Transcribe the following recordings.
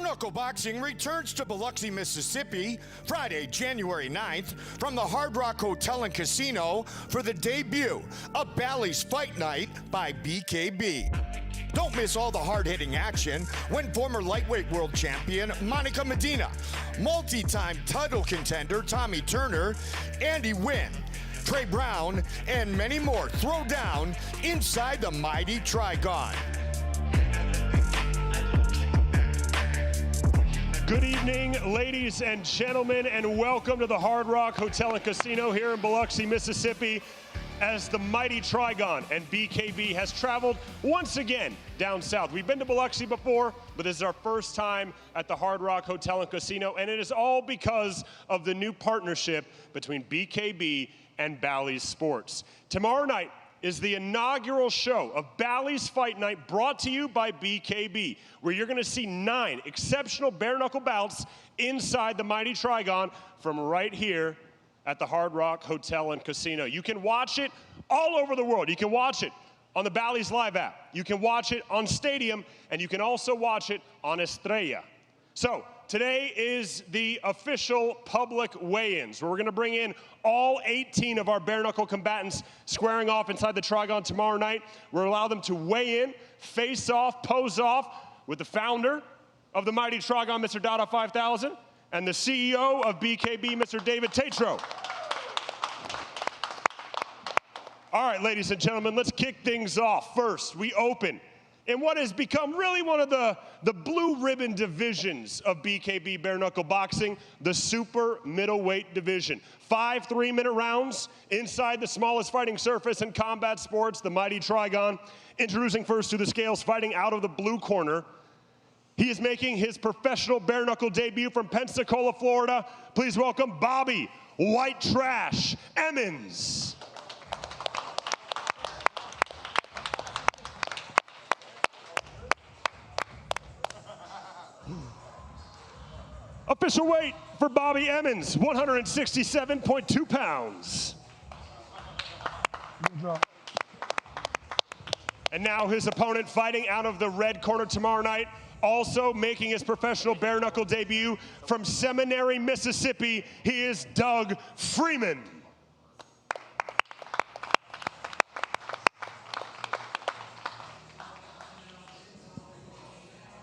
Bare-knuckle boxing returns to Biloxi, Mississippi, Friday, January 9th, from the Hard Rock Hotel and Casino for the debut of Bally's Fight Night by BKB. Don't miss all the hard-hitting action when former lightweight world champion Monica Medina, multi-time title contender Tommy Turner, Andy Wynn, Trey Brown, and many more throw down inside the mighty Trigon. Good evening, ladies and gentlemen, and welcome to the Hard Rock Hotel and Casino here in Biloxi, Mississippi, as the mighty Trigon and BKB has traveled once again down south. We've been to Biloxi before, but this is our first time at the Hard Rock Hotel and Casino, and it is all because of the new partnership between BKB and Bally's Sports. Tomorrow night is the inaugural show of Bally's Fight Night, brought to you by BKB, where you're gonna see 9 exceptional bare-knuckle bouts inside the mighty Trigon from right here at the Hard Rock Hotel and Casino. You can watch it all over the world. You can watch it on the Bally's Live app. You can watch it on Stadium, and you can also watch it on Estrella. So today is the official public weigh-ins, where we're gonna bring in all 18 of our bare-knuckle combatants squaring off inside the Trigon tomorrow night. We'll allow them to weigh in, face off, pose off with the founder of the mighty Trigon, Mr. Dada 5000, and the CEO of BKB, Mr. David Tatro. All right, ladies and gentlemen, let's kick things off. First, we open in what has become really one of the blue ribbon divisions of BKB bare-knuckle boxing, the super middleweight division. 5 3-minute rounds inside the smallest fighting surface in combat sports, the mighty Trigon. Introducing first to the scales, fighting out of the blue corner. He is making his professional bare-knuckle debut from Pensacola, Florida. Please welcome Bobby White Trash Emmons. Official weight for Bobby Emmons, 167.2 pounds. Good job. And now his opponent, fighting out of the red corner tomorrow night, also making his professional bare-knuckle debut from Seminary, Mississippi, he is Doug Freeman.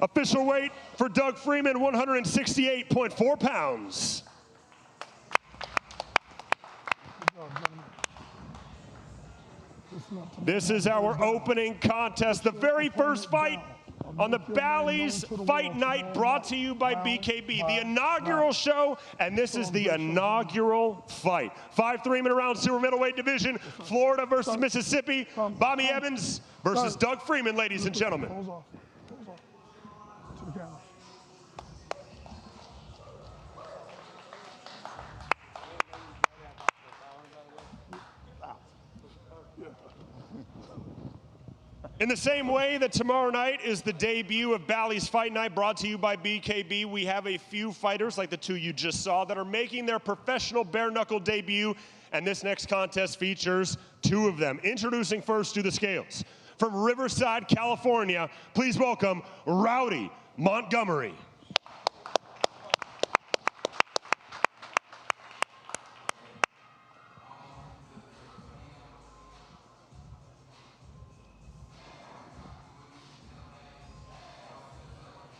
Official weight for Doug Freeman, 168.4 pounds. This is our opening contest, the very first fight on the Bally's Fight Night, brought to you by BKB, the inaugural show, and this is the inaugural fight. 5 3-minute rounds, super middleweight division, Florida versus Mississippi. Bobby Emmons versus Doug Freeman, ladies and gentlemen. In the same way that tomorrow night is the debut of Bally's Fight Night, brought to you by BKB, we have a few fighters, like the 2 you just saw, that are making their professional bare-knuckle debut, and this next contest features 2 of them. Introducing first to the scales, from Riverside, California, please welcome Rowdy Montgomery.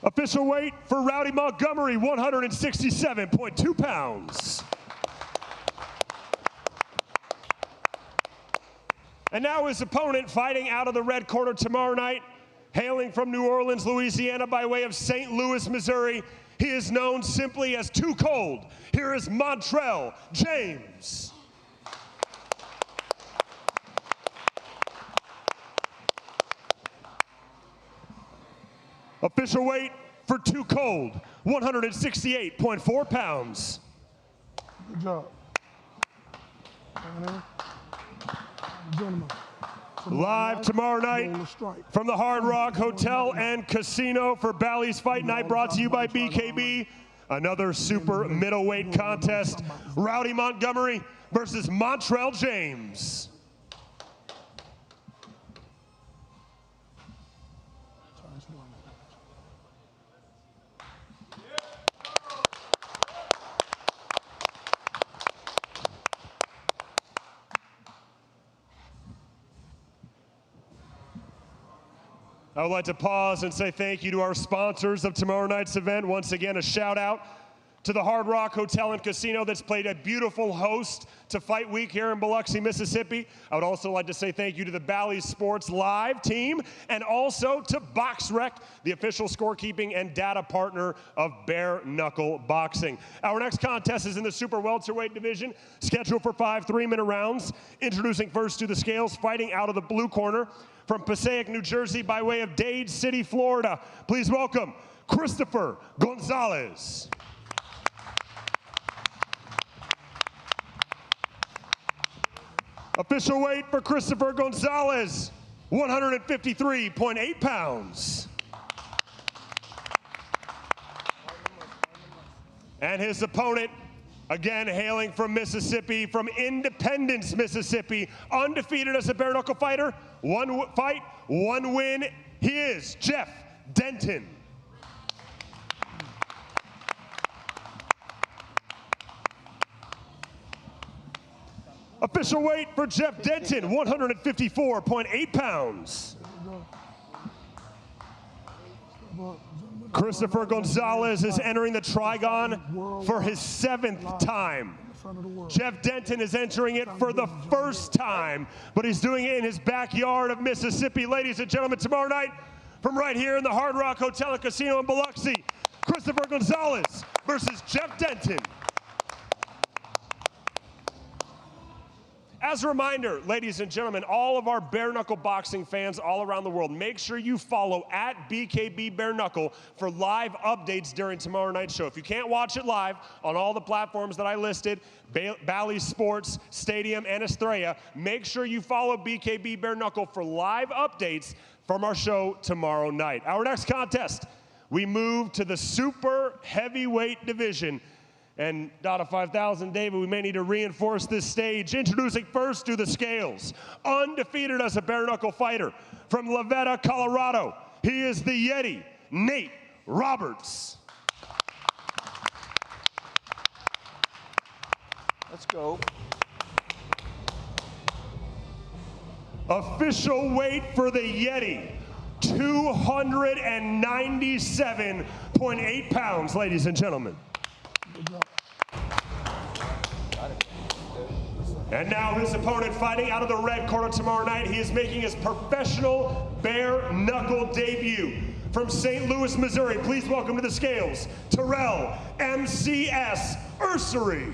Official weight for Rowdy Montgomery, 167.2 pounds. And now his opponent, fighting out of the red corner tomorrow night, hailing from New Orleans, Louisiana, by way of St. Louis, Missouri. He is known simply as Too Cold. Here is Montrell James. Official weight for Too Cold, 168.4 pounds. Good job. Gentlemen, live tomorrow night from the Hard Rock Hotel and Casino for Bally's Fight Night, brought to you by BKB. Another super middleweight contest, Rowdy Montgomery versus Montrell James. I would like to pause and say thank you to our sponsors of tomorrow night's event. Once again, a shout out to the Hard Rock Hotel and Casino that's played a beautiful host to Fight Week here in Biloxi, Mississippi. I would also like to say thank you to the Bally Sports Live team and also to BoxRec, the official scorekeeping and data partner of bare-knuckle boxing. Our next contest is in the super welterweight division, scheduled for 5 3-minute rounds. Introducing first to the scales, fighting out of the blue corner from Passaic, New Jersey by way of Dade City, Florida. Please welcome Christopher Gonzalez. Official weight for Christopher Gonzalez, 153.8 pounds. And his opponent, again hailing from Mississippi, from Independence, Mississippi, undefeated as a bare-knuckle fighter, 1 fight, 1 win. He is Jeff Denton. Official weight for Jeff Denton, 154.8 pounds. Christopher Gonzalez is entering the Trigon for his 7th time. Jeff Denton is entering it for the 1st time, but he's doing it in his backyard of Mississippi. Ladies and gentlemen, tomorrow night, from right here in the Hard Rock Hotel and Casino in Biloxi, Christopher Gonzalez versus Jeff Denton. As a reminder, ladies and gentlemen, all of our bare-knuckle boxing fans all around the world, make sure you follow at BKB Bare Knuckle for live updates during tomorrow night's show. If you can't watch it live on all the platforms that I listed, Bally Sports, Stadium, and Estrella, make sure you follow BKB Bare Knuckle for live updates from our show tomorrow night. Our next contest, we move to the super heavyweight division. And Dada 5000, David, we may need to reinforce this stage. Introducing first to the scales, undefeated as a bare-knuckle fighter from Lavetta, Colorado. He is the Yeti, Nate Roberts. Let's go. Official weight for the Yeti, 297.8 pounds, ladies and gentlemen. And now his opponent fighting out of the red corner tomorrow night. He is making his professional bare-knuckle debut from St. Louis, Missouri. Please welcome to the scales, Terrell MCS Ursery.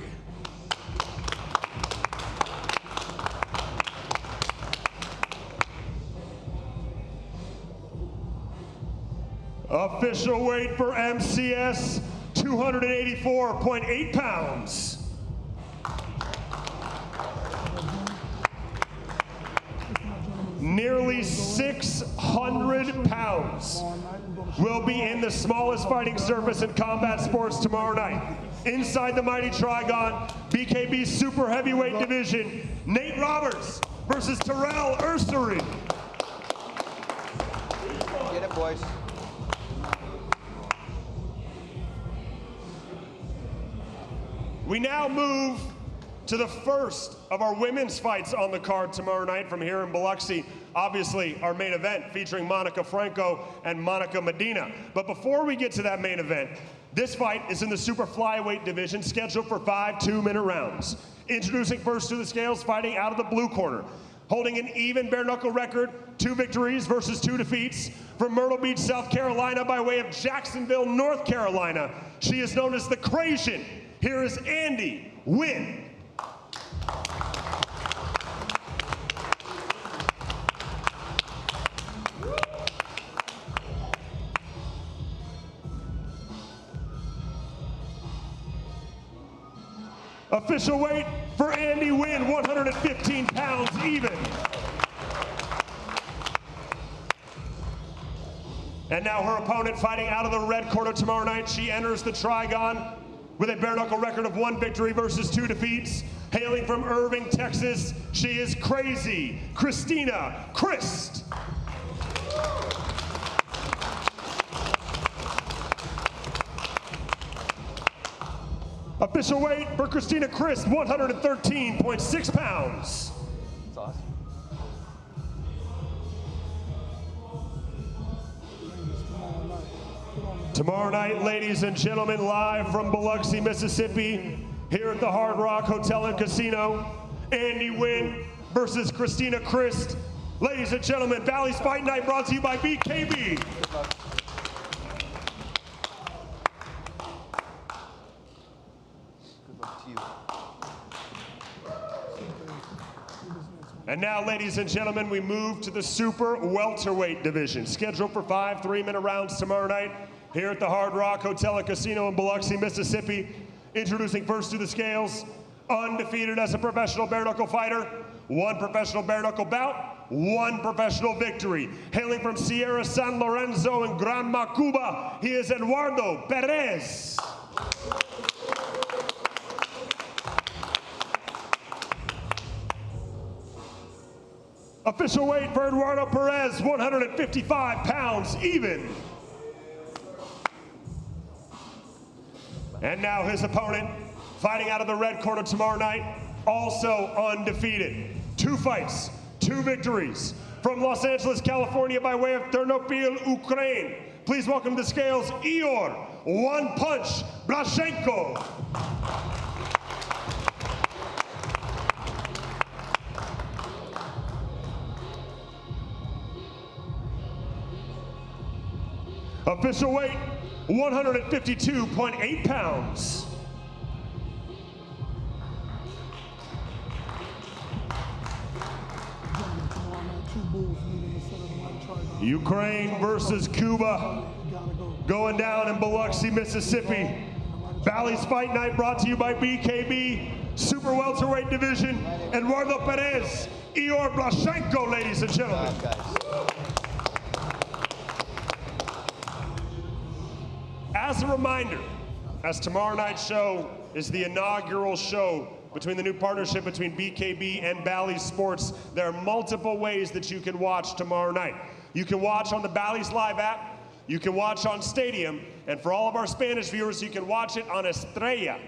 Official weight for MCS, 284.8 pounds. Nearly 600 pounds will be in the smallest fighting surface in combat sports tomorrow night. Inside the mighty Trigon, BKB super heavyweight division, Nate Roberts versus Terrell Ursery. Get it, boys. We now move to the first of our women's fights on the card tomorrow night from here in Biloxi. Obviously, our main event featuring Monica Franco and Monica Medina. But before we get to that main event, this fight is in the super flyweight division, scheduled for 5 2-minute rounds. Introducing first to the scales, fighting out of the blue corner, holding an even bare-knuckle record, 2 victories versus 2 defeats. From Myrtle Beach, South Carolina, by way of Jacksonville, North Carolina, she is known as the Crazian. Here is Andy Wynn. Official weight for Andy Wynn, 115 pounds even. And now her opponent fighting out of the red corner tomorrow night. She enters the Trigon with a bare-knuckle record of 1 victory versus 2 defeats. Hailing from Irving, Texas, she is Crazy Christina Christ. Official weight for Christina Christ, 113.6 pounds. That's awesome. Tomorrow night, ladies and gentlemen, live from Biloxi, Mississippi, here at the Hard Rock Hotel and Casino, Andy Wynn versus Christina Christ. Ladies and gentlemen, Bally's Fight Night brought to you by BKB. Good luck to you. And now, ladies and gentlemen, we move to the super welterweight division, scheduled for 5 3-minute rounds tomorrow night here at the Hard Rock Hotel and Casino in Biloxi, Mississippi. Introducing first to the scales, undefeated as a professional bare-knuckle fighter, 1 professional bare-knuckle bout, 1 professional victory. Hailing from Sierra San Lorenzo in Granma, Cuba, he is Eduardo Perez. Official weight for Eduardo Perez, 155 pounds even. And now his opponent, fighting out of the red corner tomorrow night, also undefeated. 2 fights, 2 victories. From Los Angeles, California, by way of Ternopil, Ukraine. Please welcome to the scales, Ihor One Punch Blashenko. Official weight, 152.8 pounds. Ukraine versus Cuba, going down in Biloxi, Mississippi. Bally's Fight Night brought to you by BKB, super welterweight division, Eduardo Perez, Ihor Blashenko, ladies and gentlemen. As a reminder, as tomorrow night's show is the inaugural show between the new partnership between BKB and Bally Sports, there are multiple ways that you can watch tomorrow night. You can watch on the Bally's Live app, you can watch on Stadium, and for all of our Spanish viewers, you can watch it on Estrella.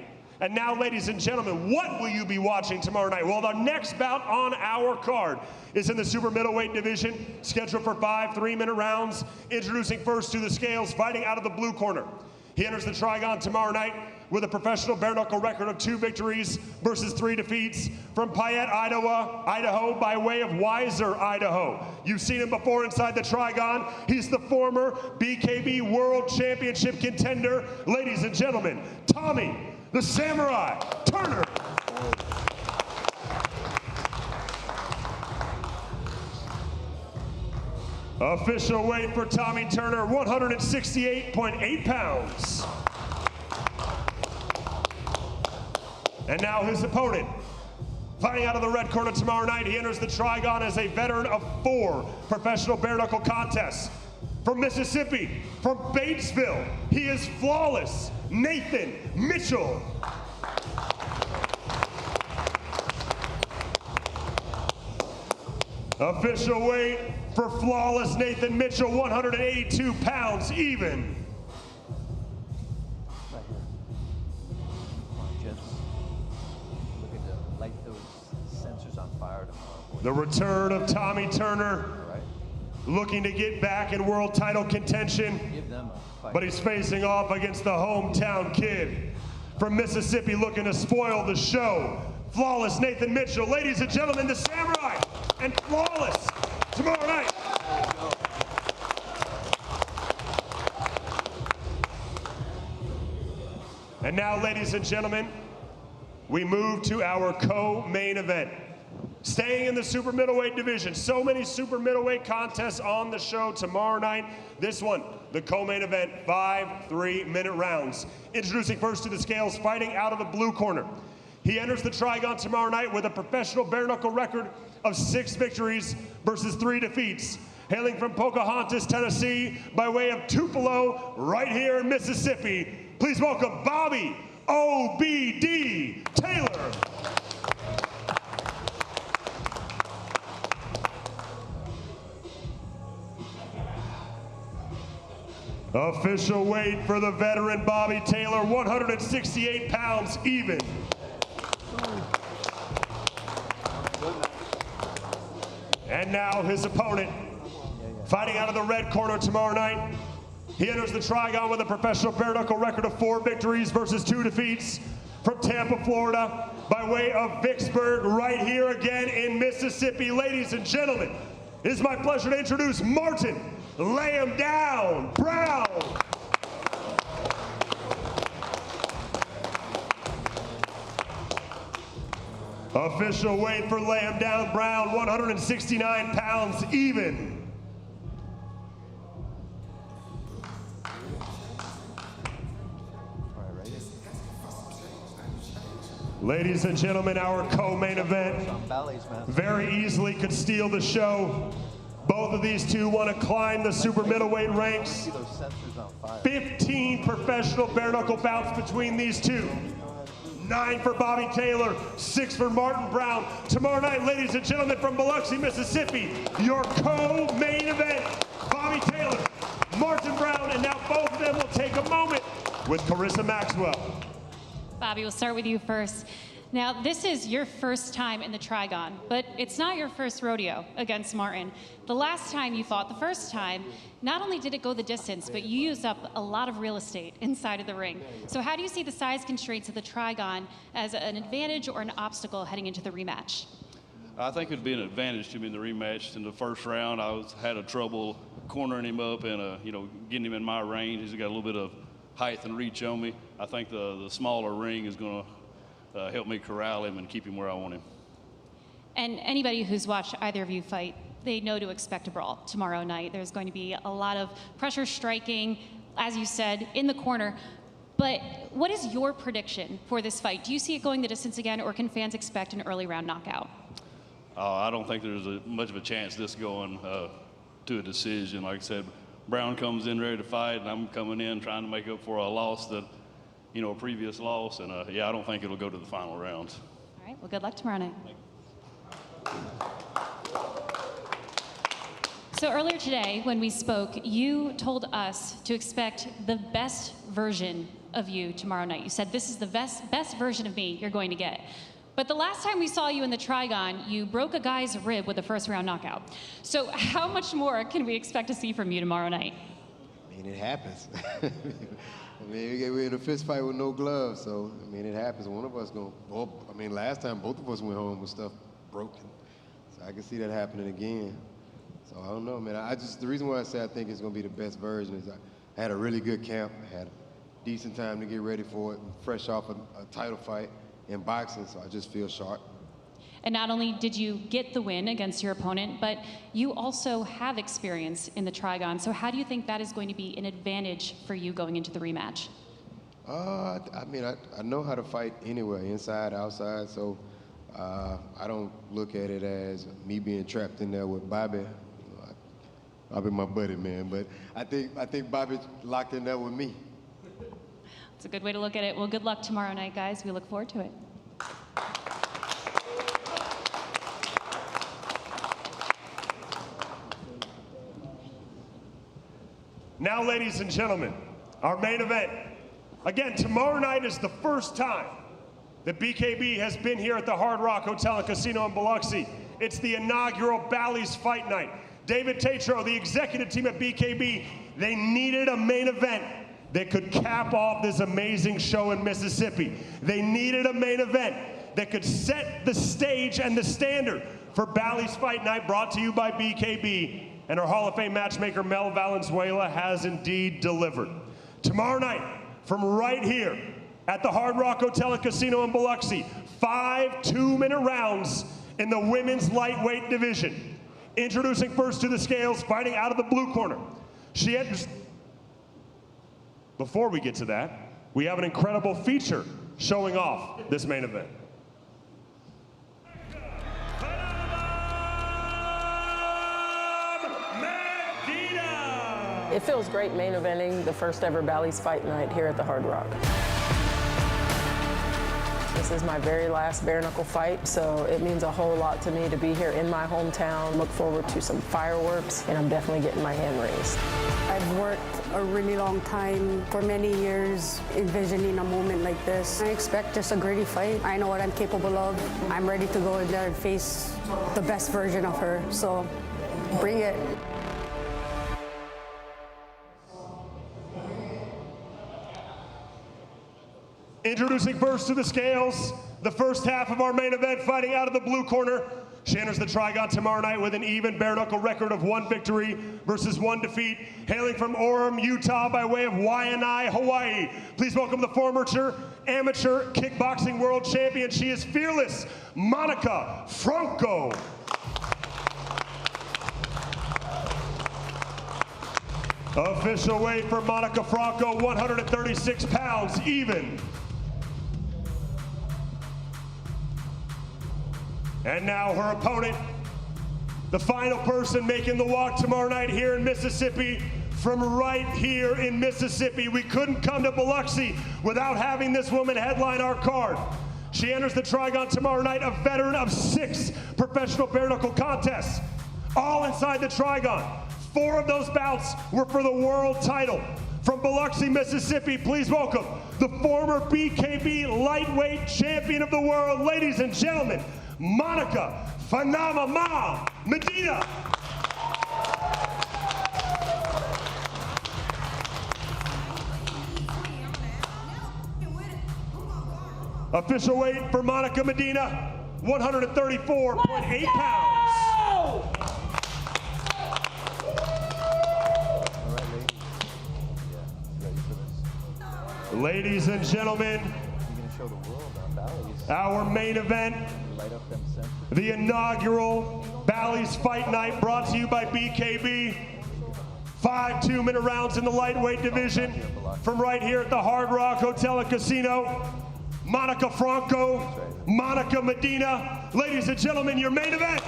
And now, ladies and gentlemen, what will you be watching tomorrow night? Well, the next bout on our card is in the super middleweight division, scheduled for 5 3-minute rounds. Introducing first to the scales, fighting out of the blue corner. He enters the Trigon tomorrow night with a professional bare-knuckle record of 2 victories versus 3 defeats. From Payette, Idaho, by way of Weiser, Idaho. You've seen him before inside the Trigon. He's the former BKB World Championship contender. Ladies and gentlemen, Tommy the Samurai Turner. Official weight for Tommy Turner, 168.8 pounds. And now his opponent, fighting out of the red corner tomorrow night, he enters the Trigon as a veteran of 4 professional bare-knuckle contests. From Mississippi, from Batesville, he is Flawless Nathan Mitchell. Official weight for Flawless Nathan Mitchell, 182 pounds even. Right here. Come on, gents. Looking to light those sensors on fire tomorrow, boys. The return of Tommy Turner, Right? looking to get back in world title contention, Give them a fight. but he's facing off against the hometown kid from Mississippi, looking to spoil the show. Flawless Nathan Mitchell. Ladies and gentlemen, the Samurai and Flawless tomorrow night. And now, ladies and gentlemen, we move to our co-main event. Staying in the super middleweight division, so many super middleweight contests on the show tomorrow night. This one, the co-main event, 5 3-minute rounds. Introducing first to the scales, fighting out of the blue corner. He enters the Trigon tomorrow night with a professional bare-knuckle record of 6 victories versus 3 defeats. Hailing from Pocahontas, Tennessee, by way of Tupelo, right here in Mississippi, please welcome Bobby OBD Taylor. Official weight for the veteran Bobby Taylor, 168 pounds even. And now his opponent, fighting out of the red corner tomorrow night, He enters the Trigon with a professional bare-knuckle record of 4 victories versus 2 defeats. From Tampa, Florida, by way of Vicksburg, right here again in Mississippi. Ladies and gentlemen, it is my pleasure to introduce Martin "Lay Him Down" Brown. Official weight for "Lay Him Down" Brown, 169 pounds even. Ladies and gentlemen, our co-main event very easily could steal the show. Both of these two want to climb the super middleweight ranks. 15 professional bare-knuckle bouts between these two. 9 for Bobby Taylor, 6 for Martin Brown. Tomorrow night, ladies and gentlemen, from Biloxi, Mississippi, your co-main event, Bobby Taylor, Martin Brown, and now both of them will take a moment with Carissa Maxwell. Bobby, we'll start with you first. Now, this is your first time in the Trigon, but it's not your first rodeo against Martin. The last time you fought, the first time, not only did it go the distance, but you used up a lot of real estate inside of the ring. So how do you see the size constraints of the Trigon as an advantage or an obstacle heading into the rematch? I think it would be an advantage to me in the rematch. In the first round, had a trouble cornering him up and getting him in my range. He's got a little bit of height and reach on me. I think the smaller ring is going to help me corral him and keep him where I want him. And anybody who's watched either of you fight, they know to expect a brawl tomorrow night. There's going to be a lot of pressure striking, as you said, in the corner. But what is your prediction for this fight? Do you see it going the distance again, or can fans expect an early round knockout? I don't think there's much of a chance this going to a decision. Like I said, Brown comes in ready to fight, and I'm coming in trying to make up for a loss that, a previous loss. And yeah, I don't think it'll go to the final rounds. All right, well, good luck tomorrow night. So earlier today, when we spoke, you told us to expect the best version of you tomorrow night. You said, this is the best version of me you're going to get. But the last time we saw you in the Trigon, you broke a guy's rib with a first-round knockout. So how much more can we expect to see from you tomorrow night? I mean, it happens. we're in a fist fight with no gloves, so, it happens. One of us last time both of us went home with stuff broken. So I can see that happening again. So I don't know, man. The reason why I say I think it's going to be the best version is I had a really good camp. I had a decent time to get ready for it, fresh off a title fight in boxing, so I just feel sharp. And not only did you get the win against your opponent, but you also have experience in the Trigon. So how do you think that is going to be an advantage for you going into the rematch? I know how to fight anywhere, inside, outside, so I don't look at it as me being trapped in there with Bobby. Bobby my buddy, man, but I think Bobby's locked in there with me. It's a good way to look at it. Well, good luck tomorrow night, guys. We look forward to it. Now, ladies and gentlemen, our main event. Again, tomorrow night is the first time that BKB has been here at the Hard Rock Hotel and Casino in Biloxi. It's the inaugural Bally's Fight Night. David Tatro, the executive team at BKB, they needed a main event that could cap off this amazing show in Mississippi. They needed a main event that could set the stage and the standard for Bally's Fight Night, brought to you by BKB. And our Hall of Fame matchmaker, Mel Valenzuela, has indeed delivered. Tomorrow night, from right here at the Hard Rock Hotel and Casino in Biloxi, 5 2-minute rounds in the women's lightweight division. Introducing first to the scales, fighting out of the blue corner. She enters. Before we get to that, we have an incredible feature showing off this main event. It feels great main eventing the first ever Bally's Fight Night here at the Hard Rock. This is my very last bare-knuckle fight, so it means a whole lot to me to be here in my hometown. Look forward to some fireworks, and I'm definitely getting my hand raised. I've worked a really long time, for many years, envisioning a moment like this. I expect just a gritty fight. I know what I'm capable of. I'm ready to go in there and face the best version of her, so bring it. Introducing first to the scales, the first half of our main event, fighting out of the blue corner. She enters the Trigon tomorrow night with an even bare-knuckle record of 1 victory versus 1 defeat. Hailing from Orem, Utah by way of Waianae, Hawaii. Please welcome the former amateur kickboxing world champion. She is fearless, Monica Franco. Official weight for Monica Franco, 136 pounds, even. And now her opponent, the final person making the walk tomorrow night here in Mississippi, from right here in Mississippi. We couldn't come to Biloxi without having this woman headline our card. She enters the Trigon tomorrow night, a veteran of 6 professional bare-knuckle contests, all inside the Trigon. 4 of those bouts were for the world title. From Biloxi, Mississippi, please welcome the former BKB lightweight champion of the world, ladies and gentlemen, Monica Phenomena Medina. Official weight for Monica Medina, 134.8 pounds. Ladies and gentlemen, our main event, the inaugural Bally's Fight Night, brought to you by BKB. 5 2-minute rounds in the lightweight division from right here at the Hard Rock Hotel and Casino. Monica Franco, Monica Medina. Ladies and gentlemen, your main event.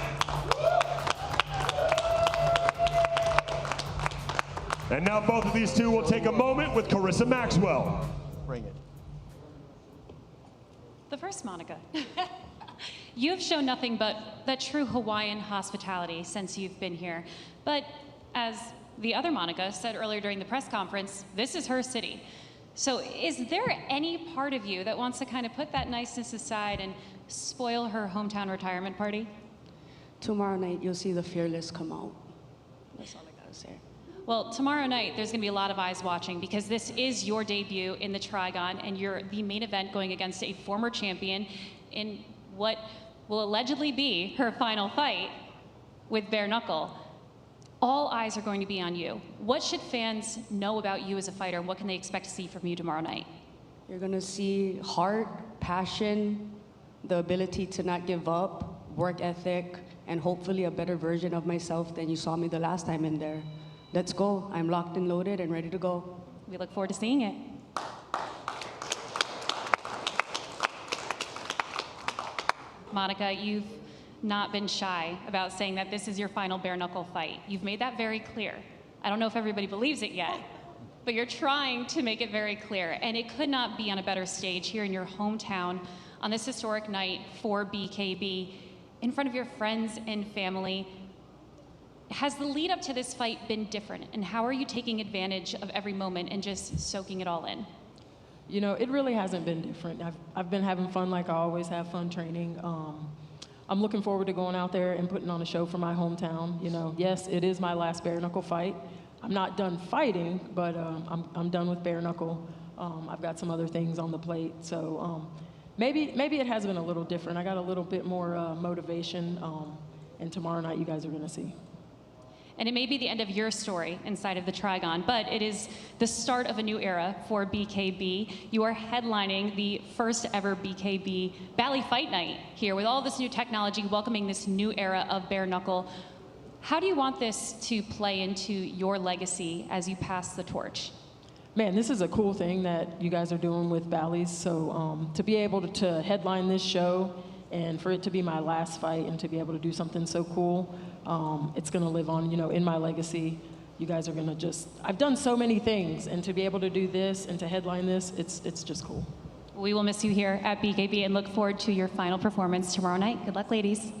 And now both of these two will take a moment with Carissa Maxwell. Bring it. The first Monica. You have shown nothing but that true Hawaiian hospitality since you've been here. But as the other Monica said earlier during the press conference, this is her city. So is there any part of you that wants to kind of put that niceness aside and spoil her hometown retirement party? Tomorrow night, you'll see the fearless come out. That's all I gotta say. Well, tomorrow night, there's going to be a lot of eyes watching because this is your debut in the Trigon, and you're the main event going against a former champion in what will allegedly be her final fight with bare-knuckle. All eyes are going to be on you. What should fans know about you as a fighter, and what can they expect to see from you tomorrow night? You're gonna see heart, passion, the ability to not give up, work ethic, and hopefully a better version of myself than you saw me the last time in there. Let's go. I'm locked and loaded and ready to go. We look forward to seeing it. Monica, you've not been shy about saying that this is your final bare-knuckle fight. You've made that very clear. I don't know if everybody believes it yet, but you're trying to make it very clear. And it could not be on a better stage here in your hometown on this historic night for BKB, in front of your friends and family. Has the lead up to this fight been different? And how are you taking advantage of every moment and just soaking it all in? You know, it really hasn't been different. I've been having fun like I always have fun training. I'm looking forward to going out there and putting on a show for my hometown. You know, yes, it is my last bare-knuckle fight. I'm not done fighting, but I'm done with bare-knuckle. I've got some other things on the plate. So maybe it has been a little different. I got a little bit more motivation, and tomorrow night you guys are gonna see. And it may be the end of your story inside of the Trigon, but it is the start of a new era for BKB. You are headlining the first ever BKB Bally Fight Night here with all this new technology, welcoming this new era of bare-knuckle. How do you want this to play into your legacy as you pass the torch? Man, this is a cool thing that you guys are doing with Bally's. So to be able to headline this show and for it to be my last fight and to be able to do something so cool, it's gonna live on, you know, in my legacy. You guys are gonna just, I've done so many things, and to be able to do this and to headline this, it's just cool. We will miss you here at BKB and look forward to your final performance tomorrow night. Good luck, ladies.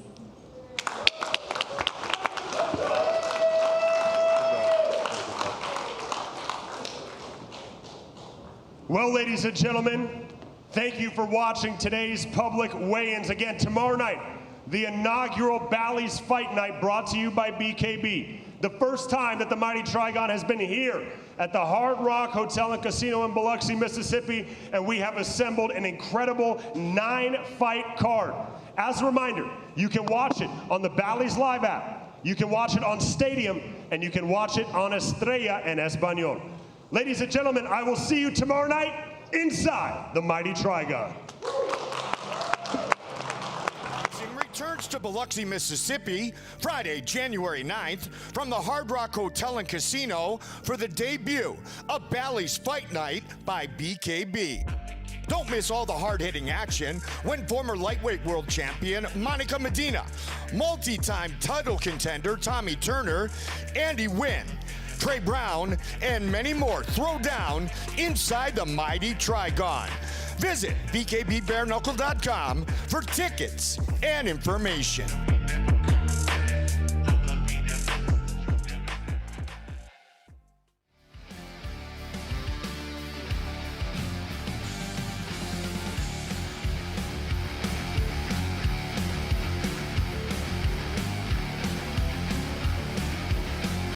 Well, ladies and gentlemen, thank you for watching today's public weigh-ins. Again, tomorrow night, the inaugural Bally's Fight Night brought to you by BKB. the first time that the Mighty Trigon has been here at the Hard Rock Hotel and Casino in Biloxi, Mississippi, and we have assembled an incredible 9-fight card. As a reminder, you can watch it on the Bally's Live app, you can watch it on Stadium, and you can watch it on Estrella en Español. Ladies and gentlemen, I will see you tomorrow night inside the Mighty Trigon. Returns to Biloxi, Mississippi, Friday, January 9th, from the Hard Rock Hotel and Casino for the debut of Bally's Fight Night by BKB. Don't miss all the hard-hitting action when former lightweight world champion Monica Medina, multi-time title contender Tommy Turner, Andy Wynn, Trey Brown, and many more throw down inside the Mighty Trigon. Visit bkbbare-knuckle.com for tickets and information.